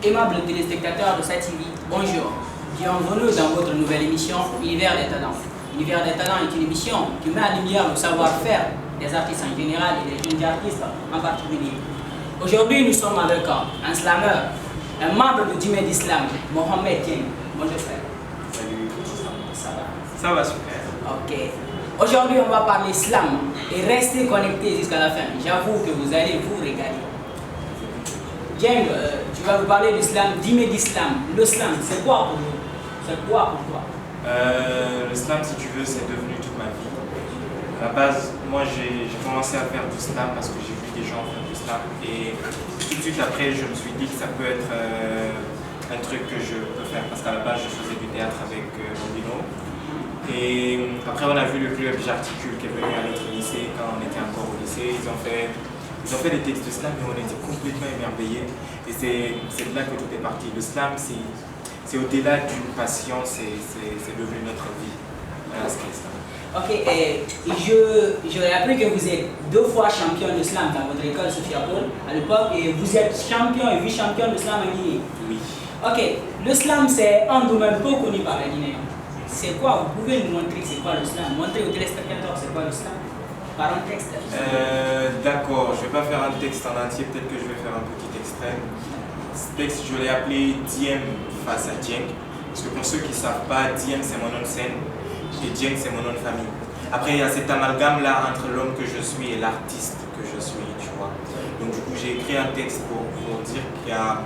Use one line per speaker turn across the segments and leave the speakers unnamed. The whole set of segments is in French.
Aimables téléspectateurs de SATV, bonjour. Bienvenue dans votre nouvelle émission Univers des talents. Univers des talents est une émission qui met en lumière le savoir-faire des artistes en général et des jeunes artistes en particulier. Aujourd'hui, nous sommes avec un slammer, un membre du Djimé d'Islam, Mohamed Dieng. Bonjour frère.
Salut.
Ça va?
Ça va super.
Ok. Aujourd'hui, on va parler slam et restez connectés jusqu'à la fin. J'avoue que vous allez vous régaler. Dieng, tu vas vous parler du slam, Djimé d'Islam. Le slam, c'est quoi pour vous? C'est quoi pour toi?
Le slam, si tu veux, c'est devenu toute ma vie. À la base, moi j'ai commencé à faire du slam parce que j'ai vu des gens faire du slam. Et tout de suite après, je me suis dit que ça peut être un truc que je peux faire. Parce qu'à la base, je faisais du théâtre avec mon binôme. Et après, on a vu le club J'articule qui est venu à notre lycée quand on était encore au lycée. Ils ont fait des textes de slam et on était complètement émerveillés. Et c'est de là que tout est parti. Le slam, c'est au-delà d'une passion, c'est devenu notre vie. Voilà ce qu'est le slam.
Ok, et j'aurais appris que vous êtes 2 fois champion de slam dans votre école Sophia Paul à l'époque et vous êtes champion et vice-champion de slam en Guinée.
Oui.
Ok, le slam c'est un domaine peu connu par les Guinéens. C'est quoi? Vous pouvez nous montrer c'est quoi le slam? Montrer aux téléspectateurs c'est quoi le slam? Par un texte.
D'accord, je ne vais pas faire un texte en entier, peut-être que je vais faire un petit extrait. Ce texte, je l'ai appelé Diem face à Dieng. Parce que pour ceux qui ne savent pas, Diem c'est mon nom de scène et Dieng c'est mon nom de famille. Après, il y a cet amalgame là entre l'homme que je suis et l'artiste que je suis, tu vois. Donc du coup, j'ai écrit un texte pour dire qu'il y a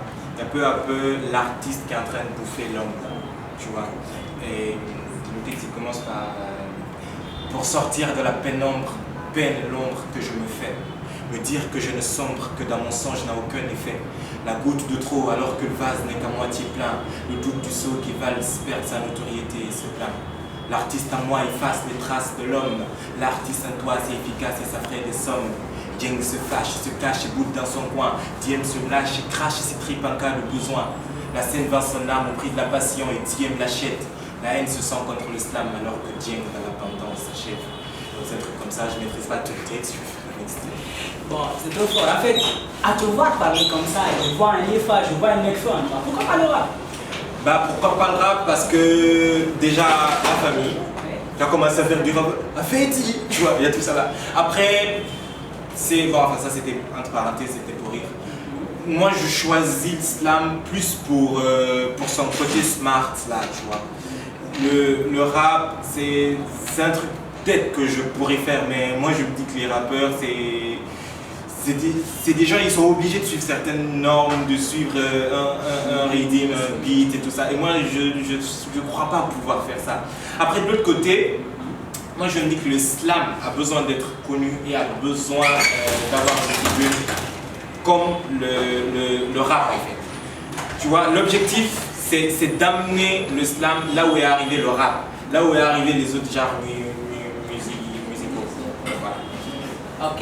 peu à peu l'artiste qui est en train de bouffer l'homme, tu vois. Et le texte il commence par pour sortir de la pénombre, peine l'ombre que je me fais, me dire que je ne sombre que dans mon songe n'a aucun effet. La goutte de trop alors que le vase n'est qu'à moitié plein, le doute du seau qui valse perd sa notoriété et se plaint. L'artiste en moi efface les traces de l'homme, l'artiste en toi c'est efficace et ça ferait des sommes. Dieng se fâche, se cache et boude dans son coin, Diem se lâche et crache ses tripes en cas de besoin. La scène vend son âme au prix de la passion et Diem l'achète. La haine se sent contre l'islam alors que Dieng dans l'abondance s'achève. Donc c'est un truc comme ça, je ne maîtrise pas tout le texte, je vais faire un extrait.
Bon, c'est trop fort. En fait, à te voir parler comme ça, je vois un EFA, je vois un mec-fan. Pourquoi pas le rap?
Bah pourquoi pas le rap? Parce que déjà la famille, tu as commencé à faire du rap, à Fetty, tu vois, il y a tout ça là. Après, c'est bon, enfin ça c'était entre parenthèses, c'était pour rire. Moi je choisis l'islam plus pour son côté smart là, tu vois. Le rap, c'est un truc peut-être que je pourrais faire, mais moi je me dis que les rappeurs, c'est des gens, ils sont obligés de suivre certaines normes, de suivre un rythme, un beat et tout ça. Et moi, je crois pas pouvoir faire ça. Après, de l'autre côté, moi je me dis que le slam a besoin d'être connu et a besoin d'avoir un public comme le rap en fait. Tu vois, l'objectif, c'est d'amener le slam là où est arrivé le rap, là où est arrivé les autres genres musicaux. Voilà.
Ok,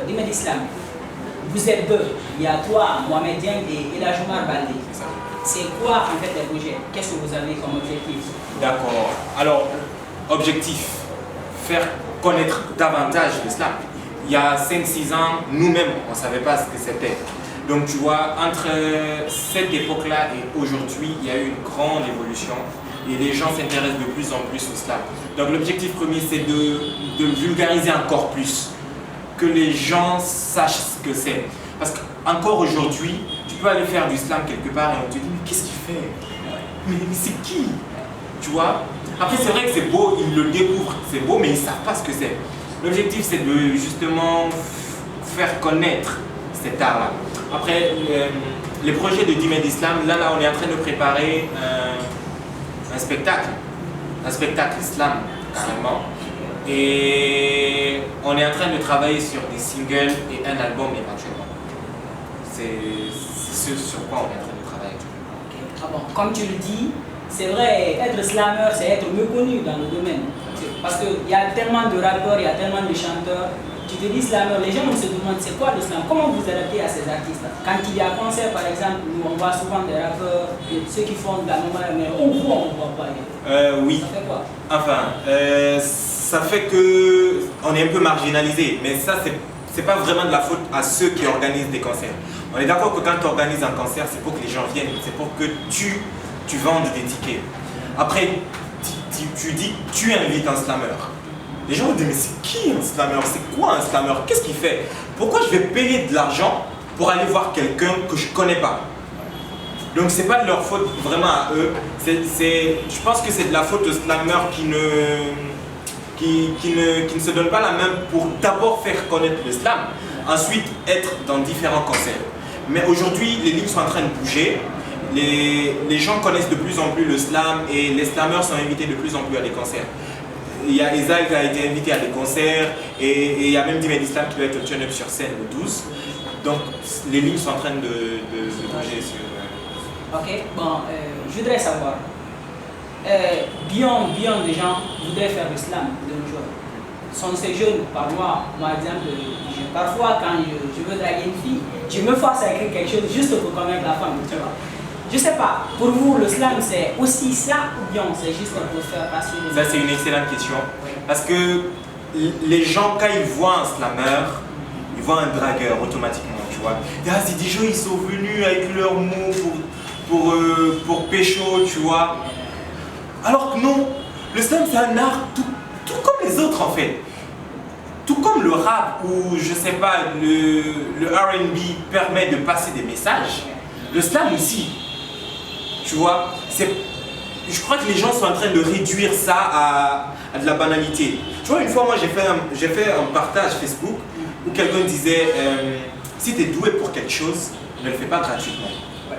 Djimé d'Islam, vous êtes 2. Il y a toi, Mohamed Dieng et El Hadj Omar Baldé. C'est quoi en fait les projets? Qu'est-ce que vous avez comme objectif?
D'accord. Alors, objectif, faire connaître davantage l'islam. Il y a 5-6 ans, nous-mêmes, on ne savait pas ce que c'était. Donc tu vois, entre cette époque-là et aujourd'hui, il y a eu une grande évolution et les gens s'intéressent de plus en plus au slam. Donc l'objectif premier, c'est de vulgariser encore plus, que les gens sachent ce que c'est. Parce qu'encore aujourd'hui, tu peux aller faire du slam quelque part et on te dit mais qu'est-ce qu'il fait? Mais c'est qui? Tu vois? Après c'est vrai que c'est beau, ils le découvrent, c'est beau, mais ils ne savent pas ce que c'est. L'objectif c'est de justement faire connaître cet art-là. Après, les projets de Djimé d'Islam, là on est en train de préparer un spectacle islam carrément. Et on est en train de travailler sur des singles et un album éventuellement. C'est ce sur quoi on est en train de travailler.
Okay. Ah bon, comme tu le dis, c'est vrai, être slammer, c'est être méconnu dans le domaine. Parce qu'il y a tellement de rappeurs, il y a tellement de chanteurs. Tu te dis slammer, les gens se demandent c'est quoi le slam? Comment vous adaptez à ces artistes? Quand il y a un concert par exemple, nous on voit souvent des rappeurs, ceux qui font de la normale, mais on voit pas.
Oui.
Ça fait quoi?
Enfin, ça fait que on est un peu marginalisé, mais ça c'est pas vraiment de la faute à ceux qui organisent des concerts. On est d'accord que quand tu organises un concert, c'est pour que les gens viennent, c'est pour que tu vendes des tickets. Après, tu dis que tu invites un slammer. Les gens vont dire, mais c'est qui un slammer? C'est quoi un slammer? Qu'est-ce qu'il fait? Pourquoi je vais payer de l'argent pour aller voir quelqu'un que je connais pas? Donc c'est pas de leur faute vraiment à eux. Je pense que c'est de la faute aux slammers qui ne se donnent pas la main pour d'abord faire connaître le slam, ensuite être dans différents concerts. Mais aujourd'hui, les lignes sont en train de bouger. Les gens connaissent de plus en plus le slam et les slammers sont invités de plus en plus à des concerts. Il y a Esaïe qui a été invité à des concerts et il y a même Dimed Islam qui doit être au turn-up sur scène le 12. Donc les lignes sont en train de bouger sur...
Ok, bon, je voudrais savoir, bien des gens voudraient faire le slam de nos jours. Sont ces jeunes, par moi exemple, parfois quand je veux draguer une fille, je me force à écrire quelque chose juste pour convaincre la femme, tu vois. Je sais pas, pour vous le slam c'est aussi ça ou bien c'est juste pour faire passer les...
Ça c'est une excellente question, parce que les gens quand ils voient un slammer, ils voient un dragueur automatiquement, tu vois. Ah, c'est des gens ils sont venus avec leurs mots pour pécho, tu vois. Alors que non, le slam c'est un art tout comme les autres en fait. Tout comme le rap ou je sais pas, le R&B permet de passer des messages, le slam aussi. Tu vois, je crois que les gens sont en train de réduire ça à de la banalité. Tu vois, une fois, moi, j'ai fait un partage Facebook où quelqu'un disait si tu es doué pour quelque chose, ne le fais pas gratuitement.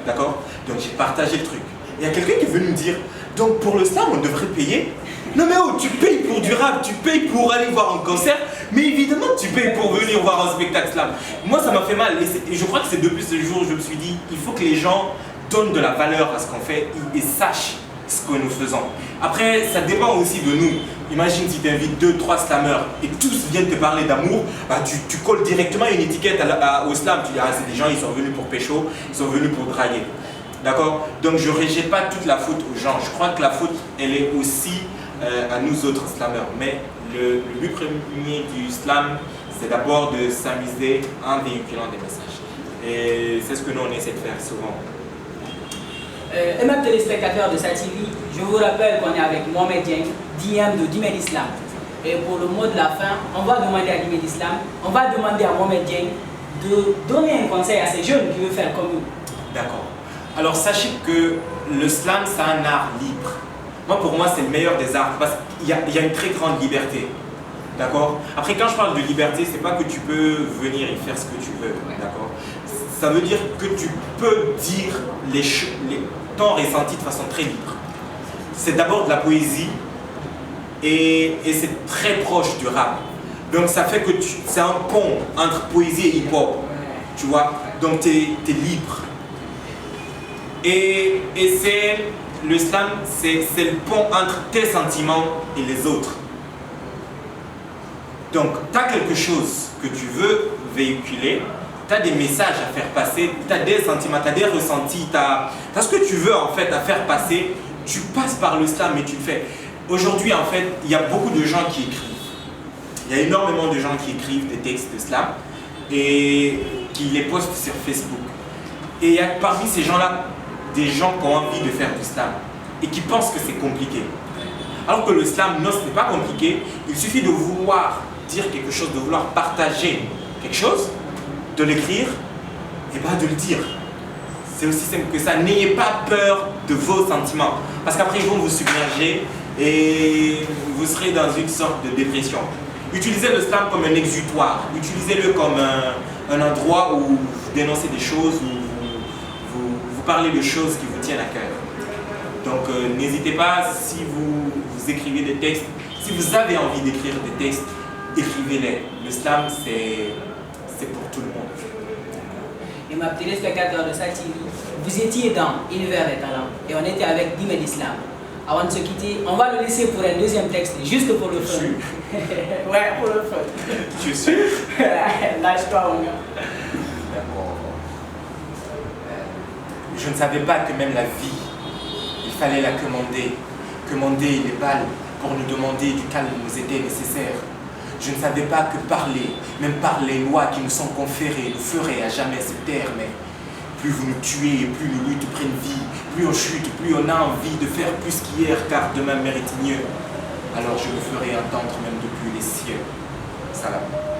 D'accord? Donc, j'ai partagé le truc. Et il y a quelqu'un qui est venu me dire donc, pour le slam, on devrait payer? Non, mais oh, tu payes pour du rap, tu payes pour aller voir un concert, mais évidemment, tu payes pour venir voir un spectacle slam. Moi, ça m'a fait mal. Et je crois que c'est depuis ce jour où je me suis dit il faut que les gens donnent de la valeur à ce qu'on fait et sachent ce que nous faisons. Après, ça dépend aussi de nous. Imagine si tu invites 2-3 slammers et tous viennent te parler d'amour, bah tu colles directement une étiquette au slam. Tu dis, ah, c'est des gens, ils sont venus pour pécho, ils sont venus pour draguer. D'accord? Donc je ne rejette pas toute la faute aux gens. Je crois que la faute, elle est aussi à nous autres slammers. Mais le but premier du slam, c'est d'abord de s'amuser en véhiculant des messages. Et c'est ce que nous, on essaie de faire souvent.
Et même téléspectateurs de SATV, je vous rappelle qu'on est avec Mohamed Dieng, DM de Dimed Islam. Et pour le mot de la fin, on va demander à Dimed Islam, on va demander à Mohamed Dieng de donner un conseil à ces jeunes qui veulent faire comme nous.
D'accord. Alors sachez que le slam, c'est un art libre. Moi, pour moi, c'est le meilleur des arts parce qu'il y a une très grande liberté. D'accord? Après, quand je parle de liberté, c'est pas que tu peux venir et faire ce que tu veux. D'accord? Ça veut dire que tu peux dire ton ressenti de façon très libre. C'est d'abord de la poésie et c'est très proche du rap. Donc ça fait que c'est un pont entre poésie et hip-hop. Tu vois? Donc tu es libre. Et le slam, c'est le pont entre tes sentiments et les autres. Donc tu as quelque chose que tu veux véhiculer. Tu as des messages à faire passer, tu as des sentiments, tu as des ressentis, tu as ce que tu veux en fait à faire passer, tu passes par le slam et tu le fais. Aujourd'hui en fait, il y a beaucoup de gens qui écrivent. Il y a énormément de gens qui écrivent des textes de slam et qui les postent sur Facebook. Et il y a parmi ces gens-là, des gens qui ont envie de faire du slam et qui pensent que c'est compliqué. Alors que le slam, non, ce n'est pas compliqué. Il suffit de vouloir dire quelque chose, de vouloir partager quelque chose, de l'écrire et pas de le dire. C'est aussi simple que ça. N'ayez pas peur de vos sentiments parce qu'après ils vont vous submerger et vous serez dans une sorte de dépression. Utilisez le slam comme un exutoire. Utilisez-le comme un endroit où vous dénoncez des choses, où vous parlez de choses qui vous tiennent à cœur. Donc n'hésitez pas, si vous écrivez des textes, si vous avez envie d'écrire des textes, écrivez-les. Le slam, c'est pour tout le monde.
Et ma téléspectateur de SATV, vous étiez dans Univers des Talents et on était avec Dimed Islam. Avant de se quitter, on va le laisser pour un deuxième texte, juste pour le fun. Ouais, pour le fun.
Tu es sûr?
Lâche-toi, mon gars.
D'accord. Je ne savais pas que même la vie, il fallait la commander les balles pour nous demander du calme nous était nécessaire. Je ne savais pas que parler, même par les lois qui nous sont conférées, nous ferait à jamais se taire. Mais plus vous nous tuez, plus nos luttes prennent vie, plus on chute, plus on a envie de faire plus qu'hier, car demain mérite mieux. Alors je me ferai entendre même depuis les cieux. Salam.